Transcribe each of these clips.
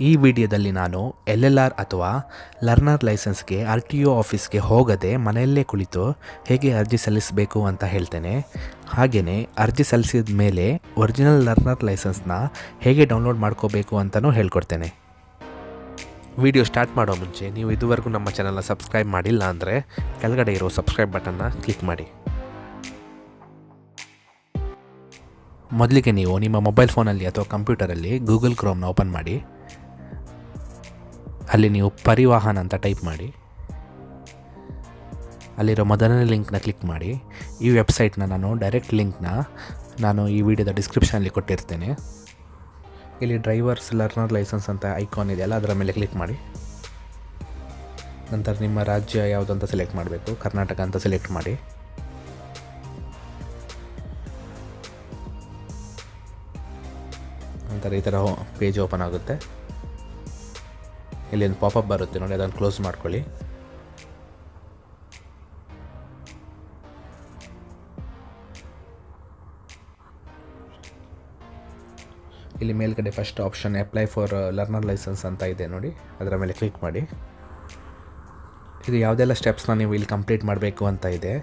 ಈ ವಿಡಿಯೋದಲ್ಲಿ ನಾನು LLR ಅಥವಾ ಲರ್ನರ್ ಲೈಸೆನ್ಸ್ಗೆ RTO ಆಫೀಸ್ಗೆ ಹೋಗದೆ ಮನೆಯಲ್ಲೇ ಕುಳಿತು ಹೇಗೆ ಅರ್ಜಿ ಸಲ್ಲಿಸಬೇಕು ಅಂತ ಹೇಳ್ತೇನೆ. ಹಾಗೆಯೇ ಅರ್ಜಿ ಸಲ್ಲಿಸಿದ ಮೇಲೆ ಒರಿಜಿನಲ್ ಲರ್ನರ್ ಲೈಸೆನ್ಸ್ನ ಹೇಗೆ ಡೌನ್ಲೋಡ್ ಮಾಡ್ಕೋಬೇಕು ಅಂತಲೂ ಹೇಳ್ಕೊಡ್ತೇನೆ. ವಿಡಿಯೋ ಸ್ಟಾರ್ಟ್ ಮಾಡೋ ಮುಂಚೆ ನೀವು ಇದುವರೆಗೂ ನಮ್ಮ ಚಾನಲ್ನ ಸಬ್ಸ್ಕ್ರೈಬ್ ಮಾಡಿಲ್ಲ ಅಂದರೆ ಕೆಳಗಡೆ ಇರೋ ಸಬ್ಸ್ಕ್ರೈಬ್ ಬಟನ್ನ ಕ್ಲಿಕ್ ಮಾಡಿ. ಮೊದಲಿಗೆ ನೀವು ನಿಮ್ಮ ಮೊಬೈಲ್ ಫೋನಲ್ಲಿ ಅಥವಾ ಕಂಪ್ಯೂಟರಲ್ಲಿ ಗೂಗಲ್ ಕ್ರೋಮ್ನ ಓಪನ್ ಮಾಡಿ. ಅಲ್ಲಿ ನೀವು ಪರಿವಾಹನ್ ಅಂತ ಟೈಪ್ ಮಾಡಿ. ಅಲ್ಲಿರೋ ಮೊದಲನೇ ಲಿಂಕ್ನ ಕ್ಲಿಕ್ ಮಾಡಿ. ಈ ವೆಬ್ಸೈಟ್ನ ಡೈರೆಕ್ಟ್ ಲಿಂಕ್ನ ನಾನು ಈ ವಿಡಿಯೋದ ಡಿಸ್ಕ್ರಿಪ್ಷನಲ್ಲಿ ಕೊಟ್ಟಿರ್ತೇನೆ. ಇಲ್ಲಿ ಡ್ರೈವರ್ಸ್ ಲರ್ನರ್ ಲೈಸೆನ್ಸ್ ಅಂತ ಐಕಾನ್ ಇದೆಯಲ್ಲ, ಅದರ ಮೇಲೆ ಕ್ಲಿಕ್ ಮಾಡಿ. ನಂತರ ನಿಮ್ಮ ರಾಜ್ಯ ಯಾವುದು ಅಂತ ಸೆಲೆಕ್ಟ್ ಮಾಡಬೇಕು. ಕರ್ನಾಟಕ ಅಂತ ಸೆಲೆಕ್ಟ್ ಮಾಡಿ. ನಂತರ ಈ ಥರ ಪೇಜ್ ಓಪನ್ ಆಗುತ್ತೆ. ಇಲ್ಲಿ ಒಂದು ಪಾಪಪ್ ಬರುತ್ತೆ ನೋಡಿ, ಅದನ್ನು ಕ್ಲೋಸ್ ಮಾಡ್ಕೊಳ್ಳಿ. ಇಲ್ಲಿ ಮೇಲ್ಗಡೆ first option apply for learner licence ಅಂತ ಇದೆ ನೋಡಿ, ಅದರ ಮೇಲೆ ಕ್ಲಿಕ್ ಮಾಡಿ. ಇದು ಯಾವುದೆಲ್ಲ ಸ್ಟೆಪ್ಸ್ನ ನೀವು ಇಲ್ಲಿ ಕಂಪ್ಲೀಟ್ ಮಾಡಬೇಕು ಅಂತ ಇದೆ,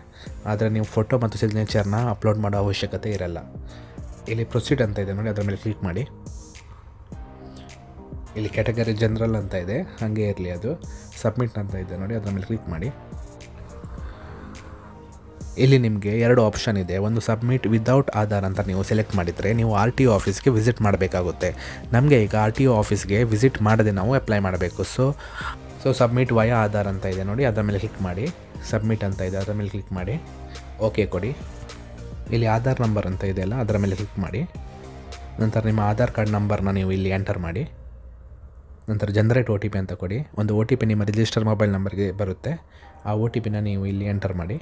ಆದರೆ ನೀವು ಫೋಟೋ ಮತ್ತು ಸಿಗ್ನೇಚರ್ನ ಅಪ್ಲೋಡ್ ಮಾಡೋ ಅವಶ್ಯಕತೆ ಇರಲ್ಲ. ಇಲ್ಲಿ ಪ್ರೊಸೀಡ್ ಅಂತ ಇದೆ ನೋಡಿ, ಅದರ ಮೇಲೆ ಕ್ಲಿಕ್ ಮಾಡಿ. ಇಲ್ಲಿ ಕ್ಯಾಟಗರಿ ಜನರಲ್ ಅಂತ ಇದೆ, ಹಾಗೆ ಇರಲಿ. ಅದು ಸಬ್ಮಿಟ್ ಅಂತ ಇದೆ ನೋಡಿ, ಅದರ ಮೇಲೆ ಕ್ಲಿಕ್ ಮಾಡಿ. ಇಲ್ಲಿ ನಿಮಗೆ ಎರಡು ಆಪ್ಷನ್ ಇದೆ. ಒಂದು ಸಬ್ಮಿಟ್ ವಿದೌಟ್ ಆಧಾರ್ ಅಂತ ನೀವು ಸೆಲೆಕ್ಟ್ ಮಾಡಿದರೆ ನೀವು RTO ಆಫೀಸ್ಗೆ ವಿಸಿಟ್ ಮಾಡಬೇಕಾಗುತ್ತೆ. ನಮಗೆ ಈಗ RTO ಆಫೀಸ್ಗೆ ವಿಸಿಟ್ ಮಾಡದೆ ನಾವು ಅಪ್ಲೈ ಮಾಡಬೇಕು. ಸೊ ಸಬ್ಮಿಟ್ ವಯಾ ಆಧಾರ್ ಅಂತ ಇದೆ ನೋಡಿ, ಅದರ ಮೇಲೆ ಕ್ಲಿಕ್ ಮಾಡಿ. ಸಬ್ಮಿಟ್ ಅಂತ ಇದೆ, ಅದರ ಮೇಲೆ ಕ್ಲಿಕ್ ಮಾಡಿ. ಓಕೆ ಕೊಡಿ. ಇಲ್ಲಿ ಆಧಾರ್ ನಂಬರ್ ಅಂತ ಇದೆಯಲ್ಲ, ಅದರ ಮೇಲೆ ಕ್ಲಿಕ್ ಮಾಡಿ. ನಂತರ ನಿಮ್ಮ ಆಧಾರ್ ಕಾರ್ಡ್ ನಂಬರ್ನ ನೀವು ಇಲ್ಲಿ ಎಂಟರ್ ಮಾಡಿ. ನಂತರ ಜನರೇಟ್ OTP ಅಂತ ಕೊಡಿ. ಒಂದು OTP ನಿಮ್ಮ ರಿಜಿಸ್ಟರ್ ಮೊಬೈಲ್ ನಂಬರ್ಗೆ ಬರುತ್ತೆ. ಆ OTPನ ನೀವು ಇಲ್ಲಿ ಎಂಟರ್ ಮಾಡಿ.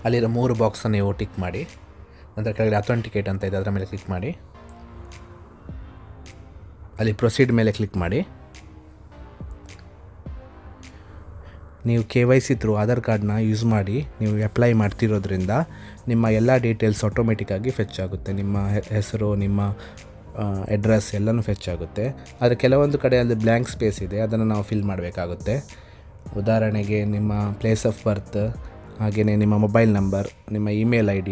ಅಲ್ಲಿರೋ 3 ಬಾಕ್ಸನ್ನು ನೀವು ಟಿಕ್ ಮಾಡಿ. ನಂತರ ಕೆಳಗಡೆ ಅಥೆಂಟಿಕೇಟ್ ಅಂತ ಇದೆ, ಅದರ ಮೇಲೆ ಕ್ಲಿಕ್ ಮಾಡಿ. ಅಲ್ಲಿ ಪ್ರೊಸೀಡ್ ಮೇಲೆ ಕ್ಲಿಕ್ ಮಾಡಿ. ನೀವು KYC ಥ್ರೂ ಆಧಾರ್ ಕಾರ್ಡ್ನ ಯೂಸ್ ಮಾಡಿ ನೀವು ಅಪ್ಲೈ ಮಾಡ್ತಿರೋದ್ರಿಂದ ನಿಮ್ಮ ಎಲ್ಲ ಡೀಟೇಲ್ಸ್ ಆಟೋಮೆಟಿಕ್ಕಾಗಿ ಫೆಚ್ ಆಗುತ್ತೆ. ನಿಮ್ಮ ಹೆಸರು, ನಿಮ್ಮ ಅಡ್ರೆಸ್ ಎಲ್ಲನೂ ಫೆಚ್ ಆಗುತ್ತೆ. ಆದರೆ ಕೆಲವೊಂದು ಕಡೆ ಅಲ್ಲಿ ಬ್ಲ್ಯಾಂಕ್ ಸ್ಪೇಸ್ ಇದೆ, ಅದನ್ನು ನಾವು ಫಿಲ್ ಮಾಡಬೇಕಾಗುತ್ತೆ. ಉದಾಹರಣೆಗೆ ನಿಮ್ಮ ಪ್ಲೇಸ್ ಆಫ್ ಬರ್ತ್, ಹಾಗೆಯೇ ನಿಮ್ಮ ಮೊಬೈಲ್ ನಂಬರ್, ನಿಮ್ಮ ಇಮೇಲ್ ID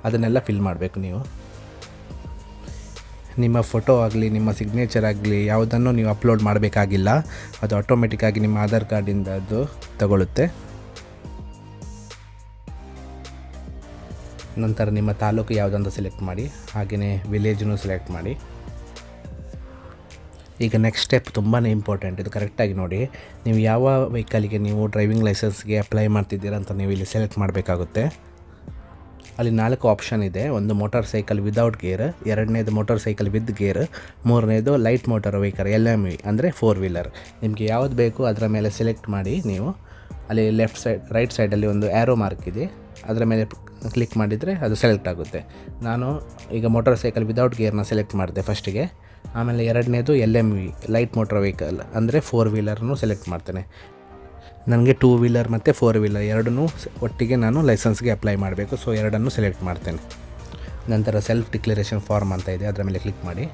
ಅದನ್ನೆಲ್ಲ ಫಿಲ್ ಮಾಡಬೇಕು ನೀವು. ನಿಮ್ಮ ಫೋಟೋ ಆಗಲಿ, ನಿಮ್ಮ ಸಿಗ್ನೇಚರ್ ಆಗಲಿ ಯಾವುದನ್ನು ನೀವು ಅಪ್ಲೋಡ್ ಮಾಡಬೇಕಾಗಿಲ್ಲ. ಅದು ಆಟೋಮೆಟಿಕ್ಕಾಗಿ ನಿಮ್ಮ ಆಧಾರ್ ಕಾರ್ಡಿಂದ ಅದು ತಗೊಳ್ಳುತ್ತೆ. ನಂತರ ನಿಮ್ಮ ತಾಲೂಕು ಯಾವುದಂತ ಸೆಲೆಕ್ಟ್ ಮಾಡಿ, ಹಾಗೆಯೇ ವಿಲೇಜನ್ನು ಸೆಲೆಕ್ಟ್ ಮಾಡಿ. ಈಗ ನೆಕ್ಸ್ಟ್ ಸ್ಟೆಪ್ ತುಂಬಾ ಇಂಪಾರ್ಟೆಂಟ್, ಇದು ಕರೆಕ್ಟಾಗಿ ನೋಡಿ. ನೀವು ಯಾವ ವೆಹಿಕಲ್ಗೆ ನೀವು ಡ್ರೈವಿಂಗ್ ಲೈಸೆನ್ಸ್ಗೆ ಅಪ್ಲೈ ಮಾಡ್ತಿದ್ದೀರಾ ಅಂತ ನೀವು ಇಲ್ಲಿ ಸೆಲೆಕ್ಟ್ ಮಾಡಬೇಕಾಗುತ್ತೆ. ಅಲ್ಲಿ 4 ಆಪ್ಷನ್ ಇದೆ. ಒಂದು ಮೋಟಾರ್ ಸೈಕಲ್ ವಿದೌಟ್ ಗೇರ್, ಎರಡನೇದು ಮೋಟಾರ್ ಸೈಕಲ್ ವಿತ್ ಗೇರ್, ಮೂರನೇದು ಲೈಟ್ ಮೋಟಾರ್ ವೆಹಿಕಲ್ LMV ಅಂದರೆ 4 ವೀಲರ್. ನಿಮಗೆ ಯಾವುದು ಬೇಕು ಅದರ ಮೇಲೆ ಸೆಲೆಕ್ಟ್ ಮಾಡಿ ನೀವು. ಅಲ್ಲಿ ಲೆಫ್ಟ್ ಸೈಡ್ ರೈಟ್ ಸೈಡಲ್ಲಿ ಒಂದು ಆ್ಯರೋ ಮಾರ್ಕ್ ಇದೆ, ಅದರ ಮೇಲೆ ಕ್ಲಿಕ್ ಮಾಡಿದರೆ ಅದು ಸೆಲೆಕ್ಟ್ ಆಗುತ್ತೆ. ನಾನು ಈಗ ಮೋಟಾರ್ ಸೈಕಲ್ ವಿದೌಟ್ ಗೇರ್ನ ಸೆಲೆಕ್ಟ್ ಮಾಡಿದೆ ಫಸ್ಟಿಗೆ. ಆಮೇಲೆ ಎರಡನೇದು LMV ಲೈಟ್ ಮೋಟಾರ್ ವೆಹಿಕಲ್ ಅಂದರೆ 4 ವೀಲರ್ನು ಸೆಲೆಕ್ಟ್ ಮಾಡ್ತೇನೆ. ನನಗೆ 2 ವೀಲರ್ ಮತ್ತು 4 ವೀಲರ್ ಎರಡನ್ನೂ ಒಟ್ಟಿಗೆ ನಾನು ಲೈಸೆನ್ಸ್ಗೆ ಅಪ್ಲೈ ಮಾಡಬೇಕು. ಸೊ ಎರಡನ್ನೂ ಸೆಲೆಕ್ಟ್ ಮಾಡ್ತೇನೆ. ನಂತರ ಸೆಲ್ಫ್ ಡಿಕ್ಲರೇಷನ್ ಫಾರ್ಮ್ ಅಂತ ಇದೆ, ಅದರ ಮೇಲೆ ಕ್ಲಿಕ್ ಮಾಡಿ.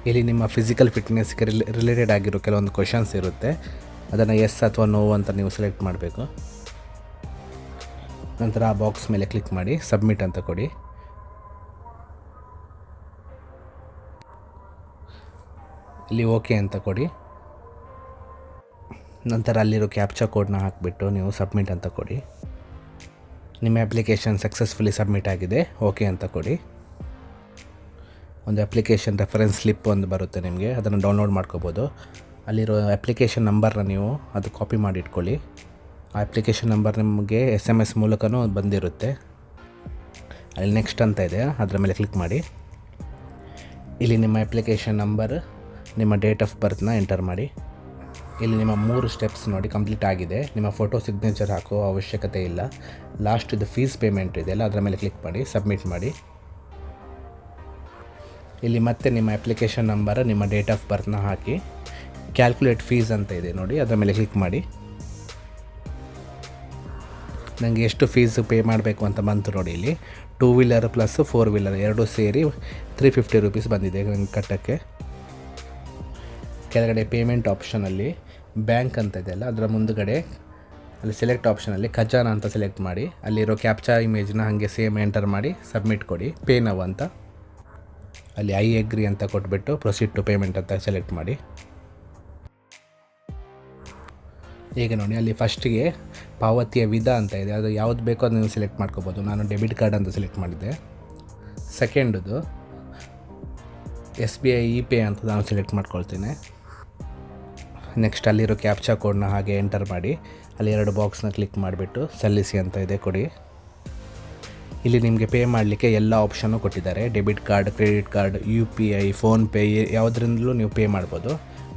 ಇಲ್ಲಿ ನಿಮ್ಮ ಫಿಸಿಕಲ್ ಫಿಟ್ನೆಸ್ಗೆ ರಿಲೇಟೆಡ್ ಆಗಿರೋ ಕೆಲವೊಂದು ಕ್ವೆಶನ್ಸ್ ಇರುತ್ತೆ, ಅದನ್ನು ಎಸ್ ಅಥವಾ ನೋ ಅಂತ ನೀವು ಸೆಲೆಕ್ಟ್ ಮಾಡಬೇಕು. ನಂತರ ಆ ಬಾಕ್ಸ್ ಮೇಲೆ ಕ್ಲಿಕ್ ಮಾಡಿ ಸಬ್ಮಿಟ್ ಅಂತ ಕೊಡಿ. ಇಲ್ಲಿ ಓಕೆ ಅಂತ ಕೊಡಿ. ನಂತರ ಅಲ್ಲಿರೋ ಕ್ಯಾಪ್ಚಾ ಕೋಡ್ನ ಹಾಕಿಬಿಟ್ಟು ನೀವು ಸಬ್ಮಿಟ್ ಅಂತ ಕೊಡಿ. ನಿಮ್ಮ ಅಪ್ಲಿಕೇಶನ್ ಸಕ್ಸಸ್ಫುಲಿ ಸಬ್ಮಿಟ್ ಆಗಿದೆ, ಓಕೆ ಅಂತ ಕೊಡಿ. ಒಂದು ಅಪ್ಲಿಕೇಶನ್ ರೆಫರೆನ್ಸ್ ಸ್ಲಿಪ್ ಒಂದು ಬರುತ್ತೆ ನಿಮಗೆ, ಅದನ್ನು ಡೌನ್ಲೋಡ್ ಮಾಡ್ಕೋಬೋದು. ಅಲ್ಲಿರೋ ಅಪ್ಲಿಕೇಶನ್ ನಂಬರ್ನ ನೀವು ಅದು ಕಾಪಿ ಮಾಡಿ ಇಟ್ಕೊಳ್ಳಿ. ಆ ಅಪ್ಲಿಕೇಶನ್ ನಂಬರ್ ನಿಮಗೆ SMS ಮೂಲಕನೂ ಬಂದಿರುತ್ತೆ. ಅಲ್ಲಿ ನೆಕ್ಸ್ಟ್ ಅಂತ ಇದೆ, ಅದರ ಮೇಲೆ ಕ್ಲಿಕ್ ಮಾಡಿ. ಇಲ್ಲಿ ನಿಮ್ಮ ಅಪ್ಲಿಕೇಶನ್ ನಂಬರ್, ನಿಮ್ಮ ಡೇಟ್ ಆಫ್ ಬರ್ತ್ನ ಎಂಟರ್ ಮಾಡಿ. ಇಲ್ಲಿ ನಿಮ್ಮ 3 ಸ್ಟೆಪ್ಸ್ ನೋಡಿ ಕಂಪ್ಲೀಟ್ ಆಗಿದೆ. ನಿಮ್ಮ ಫೋಟೋ ಸಿಗ್ನೇಚರ್ ಹಾಕೋ ಅವಶ್ಯಕತೆ ಇಲ್ಲ. ಲಾಸ್ಟ್ ಇದು ಫೀಸ್ ಪೇಮೆಂಟ್ ಇದೆಯಲ್ಲ, ಅದರ ಮೇಲೆ ಕ್ಲಿಕ್ ಮಾಡಿ ಸಬ್ಮಿಟ್ ಮಾಡಿ. ಇಲ್ಲಿ ಮತ್ತೆ ನಿಮ್ಮ ಅಪ್ಲಿಕೇಶನ್ ನಂಬರ್, ನಿಮ್ಮ ಡೇಟ್ ಆಫ್ ಬರ್ತ್ನ ಹಾಕಿ ಕ್ಯಾಲ್ಕುಲೇಟ್ ಫೀಸ್ ಅಂತ ಇದೆ ನೋಡಿ, ಅದರ ಮೇಲೆ ಕ್ಲಿಕ್ ಮಾಡಿ. ನನಗೆ ಎಷ್ಟು ಫೀಸ್ ಪೇ ಮಾಡಬೇಕು ಅಂತ ಬಂತು ನೋಡಿ. ಇಲ್ಲಿ 2 ವೀಲರ್ ಪ್ಲಸ್ 4 ವೀಲರ್ ಎರಡೂ ಸೇರಿ 350 ರೂಪೀಸ್ ಬಂದಿದೆ ನನಗೆ ಕಟ್ಟೋಕ್ಕೆ. ಕೆಳಗಡೆ ಪೇಮೆಂಟ್ ಆಪ್ಷನಲ್ಲಿ ಬ್ಯಾಂಕ್ ಅಂತ ಇದೆಯಲ್ಲ, ಅದರ ಮುಂದುಗಡೆ ಅಲ್ಲಿ ಸೆಲೆಕ್ಟ್ ಆಪ್ಷನಲ್ಲಿ ಖಜಾನ ಅಂತ ಸೆಲೆಕ್ಟ್ ಮಾಡಿ, ಅಲ್ಲಿರೋ ಕ್ಯಾಪ್ಚಾ ಇಮೇಜ್ನ ಹಾಗೆ ಸೇಮ್ ಎಂಟರ್ ಮಾಡಿ ಸಬ್ಮಿಟ್ ಕೊಡಿ. ಪೇ ನೌ ಅಂತ ಅಲ್ಲಿ ಐ ಅಗ್ರಿ ಅಂತ ಕೊಟ್ಬಿಟ್ಟು ಪ್ರೊಸೀಡ್ ಟು ಪೇಮೆಂಟ್ ಅಂತ ಸೆಲೆಕ್ಟ್ ಮಾಡಿ. ಈಗ ನೋಡಿ ಅಲ್ಲಿ ಫಸ್ಟಿಗೆ ಪಾವತಿಯ ವಿಧ ಅಂತ ಇದೆ, ಅದು ಯಾವುದು ಬೇಕೋ ಅದು ನೀವು ಸೆಲೆಕ್ಟ್ ಮಾಡ್ಕೋಬೋದು. ನಾನು ಡೆಬಿಟ್ ಕಾರ್ಡ್ ಅಂತ ಸೆಲೆಕ್ಟ್ ಮಾಡಿದ್ದೆ. ಸೆಕೆಂಡದು SBI ಇ-ಪೇ ಅಂತ ನಾನು ಸೆಲೆಕ್ಟ್ ಮಾಡ್ಕೊಳ್ತೀನಿ. ನೆಕ್ಸ್ಟ್ ಅಲ್ಲಿರೋ ಕ್ಯಾಪ್ಚಾ ಕೋಡ್ನ ಹಾಗೆ ಎಂಟರ್ ಮಾಡಿ ಅಲ್ಲಿ 2 ಬಾಕ್ಸ್ನ ಕ್ಲಿಕ್ ಮಾಡಿಬಿಟ್ಟು ಸಲ್ಲಿಸಿ ಅಂತ ಇದೆ ಕೊಡಿ. ಇಲ್ಲಿ ನಿಮಗೆ ಪೇ ಮಾಡಲಿಕ್ಕೆ ಎಲ್ಲ ಆಪ್ಷನ್ನು ಕೊಟ್ಟಿದ್ದಾರೆ. Debit card, credit card, UPI, PhonePe ಯಾವುದರಿಂದಲೂ ನೀವು ಪೇ ಮಾಡ್ಬೋದು.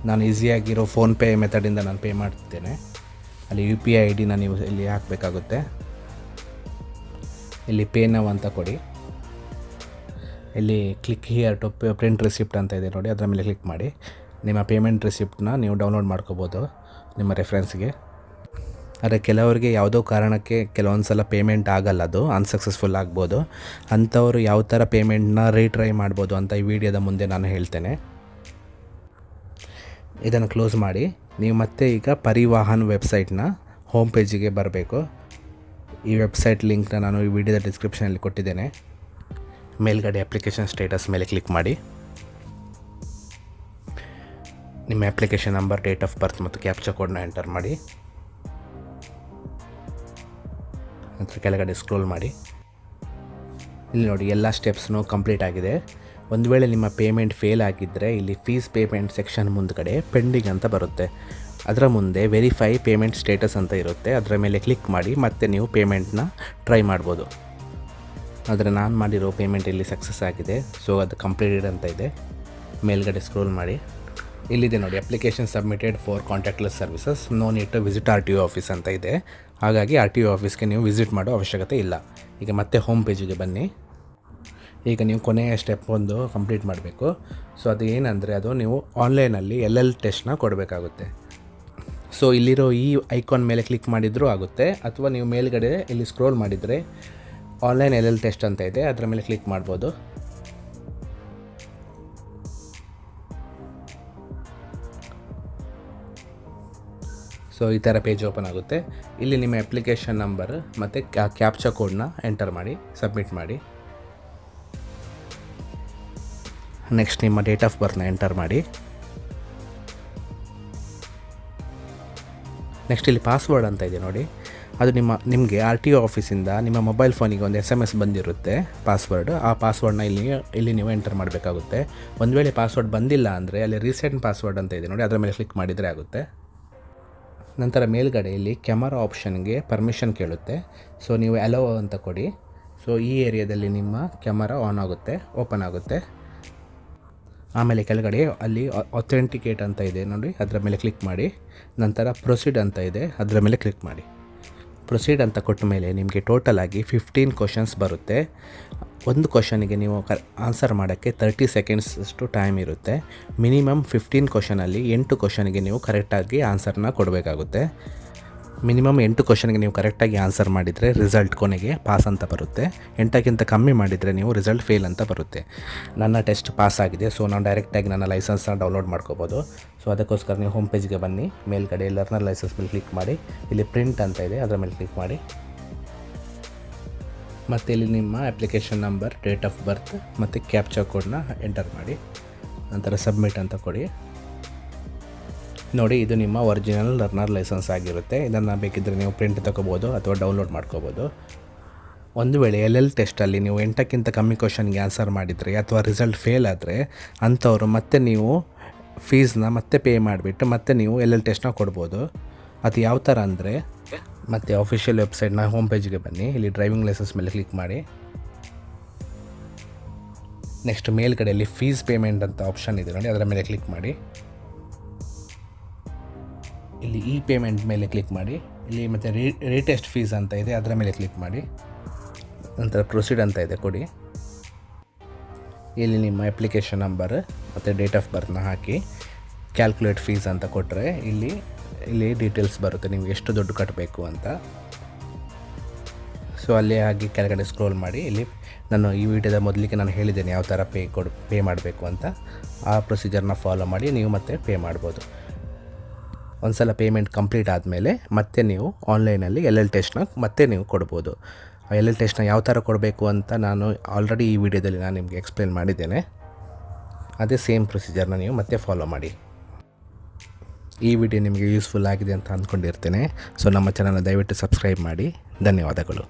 ನಾನು ಈಸಿಯಾಗಿರೋ ಫೋನ್ಪೇ ಮೆಥಡಿಂದ ನಾನು ಪೇ ಮಾಡ್ತಿದ್ದೇನೆ. ಅಲ್ಲಿ UPI ID ನೀವು ಇಲ್ಲಿ ಹಾಕಬೇಕಾಗುತ್ತೆ. ಇಲ್ಲಿ ಪೇ ನೌ ಅಂತ ಕೊಡಿ. ಇಲ್ಲಿ click here to print receipt ಅಂತ ಇದೆ ನೋಡಿ, ಅದರ ಮೇಲೆ ಕ್ಲಿಕ್ ಮಾಡಿ ನಿಮ್ಮ ಪೇಮೆಂಟ್ ರಿಸಿಪ್ಟನ್ನ ನೀವು ಡೌನ್ಲೋಡ್ ಮಾಡ್ಕೋಬೋದು ನಿಮ್ಮ ರೆಫರೆನ್ಸ್ಗೆ. ಆದರೆ ಕೆಲವರಿಗೆ ಯಾವುದೋ ಕಾರಣಕ್ಕೆ ಕೆಲವೊಂದು ಸಲ ಪೇಮೆಂಟ್ ಆಗಲ್ಲ, ಅದು ಅನ್ಸಕ್ಸಸ್ಫುಲ್ ಆಗ್ಬೋದು. ಅಂಥವರು ಯಾವ ಥರ ಪೇಮೆಂಟ್ನ ರೀಟ್ರೈ ಮಾಡ್ಬೋದು ಅಂತ ಈ ವಿಡಿಯೋದ ಮುಂದೆ ನಾನು ಹೇಳ್ತೇನೆ. ಇದನ್ನು ಕ್ಲೋಸ್ ಮಾಡಿ ನೀವು ಮತ್ತೆ ಈಗ ಪರಿವಾಹನ್ ವೆಬ್ಸೈಟ್ನ ಹೋಮ್ ಪೇಜಿಗೆ ಬರಬೇಕು. ಈ ವೆಬ್ಸೈಟ್ ಲಿಂಕ್ನ ನಾನು ಈ ವಿಡಿಯೋದ ಡಿಸ್ಕ್ರಿಪ್ಷನಲ್ಲಿ ಕೊಟ್ಟಿದ್ದೇನೆ. ಮೇಲ್ಗಡೆ ಅಪ್ಲಿಕೇಶನ್ ಸ್ಟೇಟಸ್ ಮೇಲೆ ಕ್ಲಿಕ್ ಮಾಡಿ ನಿಮ್ಮ application number, date of birth ಮತ್ತು ಕ್ಯಾಪ್ಚಾ ಕೋಡ್ನ ಎಂಟರ್ ಮಾಡಿ. ನಂತರ ಕೆಳಗಡೆ ಸ್ಕ್ರೋಲ್ ಮಾಡಿ. ಇಲ್ಲಿ ನೋಡಿ ಎಲ್ಲ ಸ್ಟೆಪ್ಸ್ನೂ ಕಂಪ್ಲೀಟ್ ಆಗಿದೆ. ಒಂದು ವೇಳೆ ನಿಮ್ಮ ಪೇಮೆಂಟ್ ಫೇಲ್ ಆಗಿದ್ದರೆ ಇಲ್ಲಿ ಫೀಸ್ ಪೇಮೆಂಟ್ ಸೆಕ್ಷನ್ ಮುಂದ್ಗಡೆ ಪೆಂಡಿಂಗ್ ಅಂತ ಬರುತ್ತೆ. ಅದರ ಮುಂದೆ ವೆರಿಫೈ ಪೇಮೆಂಟ್ ಸ್ಟೇಟಸ್ ಅಂತ ಇರುತ್ತೆ, ಅದರ ಮೇಲೆ ಕ್ಲಿಕ್ ಮಾಡಿ ಮತ್ತೆ ನೀವು ಪೇಮೆಂಟ್ನ ಟ್ರೈ ಮಾಡ್ಬೋದು. ಆದರೆ ನಾನು ಮಾಡಿರೋ ಪೇಮೆಂಟ್ ಇಲ್ಲಿ ಸಕ್ಸಸ್ ಆಗಿದೆ, ಸೊ ಅದು ಕಂಪ್ಲೀಟೆಡ್ ಅಂತ ಇದೆ. ಮೇಲ್ಗಡೆ ಸ್ಕ್ರೋಲ್ ಮಾಡಿ, ಇಲ್ಲಿದೆ ನೋಡಿ application submitted for contactless services, no need to visit RTO office ಅಂತ ಇದೆ. ಹಾಗಾಗಿ RTO ಆಫೀಸ್ಗೆ ನೀವು ವಿಸಿಟ್ ಮಾಡೋ ಅವಶ್ಯಕತೆ ಇಲ್ಲ. ಈಗ ಮತ್ತೆ ಹೋಮ್ ಪೇಜಿಗೆ ಬನ್ನಿ. ಈಗ ನೀವು ಕೊನೆಯ ಸ್ಟೆಪ್ ಒಂದು ಕಂಪ್ಲೀಟ್ ಮಾಡಬೇಕು. ಸೊ ಅದು ಏನಂದರೆ ಅದು ನೀವು ಆನ್ಲೈನಲ್ಲಿ LL ಟೆಸ್ಟ್ನ ಕೊಡಬೇಕಾಗುತ್ತೆ. ಸೊ ಇಲ್ಲಿರೋ ಈ ಐಕಾನ್ ಮೇಲೆ ಕ್ಲಿಕ್ ಮಾಡಿದರೂ ಆಗುತ್ತೆ, ಅಥವಾ ನೀವು ಮೇಲ್ಗಡೆ ಇಲ್ಲಿ ಸ್ಕ್ರೋಲ್ ಮಾಡಿದರೆ ಆನ್ಲೈನ್ LL ಟೆಸ್ಟ್ ಅಂತ ಇದೆ, ಅದರ ಮೇಲೆ ಕ್ಲಿಕ್ ಮಾಡ್ಬೋದು. ಸೊ ಈ ಥರ ಪೇಜ್ ಓಪನ್ ಆಗುತ್ತೆ. ಇಲ್ಲಿ ನಿಮ್ಮ ಅಪ್ಲಿಕೇಶನ್ ನಂಬರ್ ಮತ್ತು ಕ್ಯಾಪ್ಚಾ ಕೋಡ್ನ ಎಂಟರ್ ಮಾಡಿ ಸಬ್ಮಿಟ್ ಮಾಡಿ. ನೆಕ್ಸ್ಟ್ ನಿಮ್ಮ ಡೇಟ್ ಆಫ್ ಬರ್ತ್ನ ಎಂಟರ್ ಮಾಡಿ. ನೆಕ್ಸ್ಟ್ ಇಲ್ಲಿ ಪಾಸ್ವರ್ಡ್ ಅಂತ ಇದೆ ನೋಡಿ, ಅದು ನಿಮಗೆ RTO ಆಫೀಸಿಂದ ನಿಮ್ಮ ಮೊಬೈಲ್ ಫೋನಿಗೆ ಒಂದು SMS ಬಂದಿರುತ್ತೆ ಪಾಸ್ವರ್ಡ್. ಆ ಪಾಸ್ವರ್ಡ್ನ ಇಲ್ಲಿ ನೀವು ಎಂಟರ್ ಮಾಡಬೇಕಾಗುತ್ತೆ. ಒಂದು ವೇಳೆ ಪಾಸ್ವರ್ಡ್ ಬಂದಿಲ್ಲ ಅಂದರೆ ಅಲ್ಲಿ ರೀಸೆಂಟ್ ಪಾಸ್ವರ್ಡ್ ಅಂತ ಇದೆ ನೋಡಿ, ಅದರ ಮೇಲೆ ಕ್ಲಿಕ್ ಮಾಡಿದರೆ ಆಗುತ್ತೆ. ನಂತರ ಮೇಲ್ಗಡೆ ಇಲ್ಲಿ ಕ್ಯಾಮರಾ ಆಪ್ಷನ್ಗೆ ಪರ್ಮಿಷನ್ ಕೇಳುತ್ತೆ. ಸೊ ನೀವು ಅಲೋ ಅಂತ ಕೊಡಿ. ಸೊ ಈ ಏರಿಯಾದಲ್ಲಿ ನಿಮ್ಮ ಕ್ಯಾಮರಾ ಆನ್ ಆಗುತ್ತೆ, ಓಪನ್ ಆಗುತ್ತೆ. ಆಮೇಲೆ ಕೆಳಗಡೆ ಅಲ್ಲಿ ಅಥೆಂಟಿಕೇಟ್ ಅಂತ ಇದೆ ನೋಡಿ, ಅದರ ಮೇಲೆ ಕ್ಲಿಕ್ ಮಾಡಿ. ನಂತರ ಪ್ರೊಸೀಡ್ ಅಂತ ಇದೆ, ಅದರ ಮೇಲೆ ಕ್ಲಿಕ್ ಮಾಡಿ. ಪ್ರೊಸೀಡ್ ಅಂತ ಕೊಟ್ಟ ಮೇಲೆ ನಿಮಗೆ ಟೋಟಲ್ ಆಗಿ 15 ಕ್ವಶನ್ಸ್ ಬರುತ್ತೆ. ಒಂದು ಕ್ವಶನಿಗೆ ನೀವು ಆನ್ಸರ್ ಮಾಡೋಕ್ಕೆ 30 ಸೆಕೆಂಡ್ಸ್ ಅಷ್ಟು ಟೈಮ್ ಇರುತ್ತೆ. ಮಿನಿಮಮ್ 15 ಕ್ವಶನಲ್ಲಿ 8 ಕ್ವಶನಿಗೆ ನೀವು ಕರೆಕ್ಟಾಗಿ ಆನ್ಸರ್ನ ಕೊಡಬೇಕಾಗುತ್ತೆ. ಮಿನಿಮಮ್ 8 ಕ್ವಶನ್ಗೆ ನೀವು ಕರೆಕ್ಟಾಗಿ ಆನ್ಸರ್ ಮಾಡಿದರೆ ರಿಸಲ್ಟ್ ಕೊನೆಗೆ ಪಾಸ್ ಅಂತ ಬರುತ್ತೆ. 8ಕ್ಕಿಂತ ಕಮ್ಮಿ ಮಾಡಿದರೆ ನೀವು ರಿಸಲ್ಟ್ ಫೇಲ್ ಅಂತ ಬರುತ್ತೆ. ನನ್ನ ಟೆಸ್ಟ್ ಪಾಸ್ ಆಗಿದೆ, ಸೊ ನಾನು ಡೈರೆಕ್ಟಾಗಿ ನನ್ನ ಲೈಸೆನ್ಸ್ನ ಡೌನ್ಲೋಡ್ ಮಾಡ್ಕೋಬೋದು. ಸೊ ಅದಕ್ಕೋಸ್ಕರ ನೀವು ಹೋಮ್ ಪೇಜ್ಗೆ ಬನ್ನಿ. ಮೇಲ್ಗಡೆ ಲರ್ನರ್ ಲೈಸೆನ್ಸ್ ಮೇಲೆ ಕ್ಲಿಕ್ ಮಾಡಿ, ಇಲ್ಲಿ ಪ್ರಿಂಟ್ ಅಂತ ಇದೆ, ಅದರ ಮೇಲೆ ಕ್ಲಿಕ್ ಮಾಡಿ. ಮತ್ತು ಇಲ್ಲಿ ನಿಮ್ಮ application number, date of birth ಮತ್ತು ಕ್ಯಾಪ್ಚಾ ಕೋಡ್ನ ಎಂಟರ್ ಮಾಡಿ. ನಂತರ ಸಬ್ಮಿಟ್ ಅಂತ ಕೊಡಿ. ನೋಡಿ, ಇದು ನಿಮ್ಮ ಒರಿಜಿನಲ್ ಲರ್ನರ್ ಲೈಸೆನ್ಸ್ ಆಗಿರುತ್ತೆ. ಇದನ್ನು ಬೇಕಿದ್ದರೆ ನೀವು ಪ್ರಿಂಟ್ ತಗೋಬೋದು ಅಥವಾ ಡೌನ್ಲೋಡ್ ಮಾಡ್ಕೋಬೋದು. ಒಂದು ವೇಳೆ LL ಟೆಸ್ಟಲ್ಲಿ ನೀವು 8ಕ್ಕಿಂತ ಕಮ್ಮಿ ಕ್ವಶನ್ಗೆ ಆನ್ಸರ್ ಮಾಡಿದರೆ ಅಥವಾ ರಿಸಲ್ಟ್ ಫೇಲ್ ಆದರೆ ಅಂಥವರು ಮತ್ತೆ ನೀವು ಫೀಸ್ನ ಮತ್ತೆ ಪೇ ಮಾಡಿಬಿಟ್ಟು ಮತ್ತೆ ನೀವು LL ಟೆಸ್ಟ್ನ ಕೊಡ್ಬೋದು. ಅದು ಯಾವ ಥರ ಅಂದರೆ, ಮತ್ತು ಆಫಿಷಿಯಲ್ ವೆಬ್ಸೈಟ್ನ ಹೋಮ್ ಪೇಜ್ಗೆ ಬನ್ನಿ. ಇಲ್ಲಿ ಡ್ರೈವಿಂಗ್ ಲೈಸೆನ್ಸ್ ಮೇಲೆ ಕ್ಲಿಕ್ ಮಾಡಿ. ನೆಕ್ಸ್ಟ್ ಮೇಲ್ಗಡೆಯಲ್ಲಿ ಫೀಸ್ ಪೇಮೆಂಟ್ ಅಂತ ಆಪ್ಷನ್ ಇದೆ ನೋಡಿ, ಅದರ ಮೇಲೆ ಕ್ಲಿಕ್ ಮಾಡಿ. ಇಲ್ಲಿ ಇ ಪೇಮೆಂಟ್ ಮೇಲೆ ಕ್ಲಿಕ್ ಮಾಡಿ. ಇಲ್ಲಿ ಮತ್ತು ರೀಟೆಸ್ಟ್ ಫೀಸ್ ಅಂತ ಇದೆ, ಅದರ ಮೇಲೆ ಕ್ಲಿಕ್ ಮಾಡಿ. ನಂತರ ಪ್ರೊಸೀಡ್ ಅಂತ ಇದೆ, ಕೊಡಿ. ಇಲ್ಲಿ ನಿಮ್ಮ ಅಪ್ಲಿಕೇಶನ್ ನಂಬರ್ ಮತ್ತು ಡೇಟ್ ಆಫ್ ಬರ್ತ್ನ ಹಾಕಿ ಕ್ಯಾಲ್ಕುಲೇಟ್ ಫೀಸ್ ಅಂತ ಕೊಟ್ಟರೆ ಇಲ್ಲಿ ಡೀಟೇಲ್ಸ್ ಬರುತ್ತೆ, ನಿಮ್ಗೆ ಎಷ್ಟು ದುಡ್ಡು ಕಟ್ಟಬೇಕು ಅಂತ. ಸೊ ಅಲ್ಲಿ ಹಾಗೆ ಕೆಳಗಡೆ ಸ್ಕ್ರೋಲ್ ಮಾಡಿ ಇಲ್ಲಿ ನಾನು ಈ ವಿಡಿಯೋದ ಮೊದಲಿಗೆ ನಾನು ಹೇಳಿದ್ದೇನೆ ಯಾವ ಥರ ಪೇ ಮಾಡಬೇಕು ಅಂತ. ಆ ಪ್ರೊಸೀಜರ್ನ ಫಾಲೋ ಮಾಡಿ ನೀವು ಮತ್ತೆ ಪೇ ಮಾಡ್ಬೋದು. ಒಂದು ಸಲ ಪೇಮೆಂಟ್ ಕಂಪ್ಲೀಟ್ ಆದಮೇಲೆ ಮತ್ತೆ ನೀವು ಆನ್ಲೈನಲ್ಲಿ LL ಟೆಸ್ಟ್ನ ಮತ್ತೆ ನೀವು ಕೊಡ್ಬೋದು. LL ಟೆಸ್ಟ್ನ ಯಾವ ಥರ ಕೊಡಬೇಕು ಅಂತ ನಾನು ಆಲ್ರೆಡಿ ಈ ವಿಡಿಯೋದಲ್ಲಿ ನಾನು ನಿಮಗೆ ಎಕ್ಸ್ಪ್ಲೇನ್ ಮಾಡಿದ್ದೇನೆ. ಅದೇ ಸೇಮ್ ಪ್ರೊಸೀಜರ್ನ ನೀವು ಮತ್ತೆ ಫಾಲೋ ಮಾಡಿ. ಈ ವಿಡಿಯೋ ನಿಮಗೆ ಯೂಸ್ಫುಲ್ ಆಗಿದೆ ಅಂತ ಅಂದ್ಕೊಂಡಿರ್ತೇನೆ. ಸೊ ನಮ್ಮ ಚಾನಲ್ನ ದಯವಿಟ್ಟು ಸಬ್ಸ್ಕ್ರೈಬ್ ಮಾಡಿ. ಧನ್ಯವಾದಗಳು.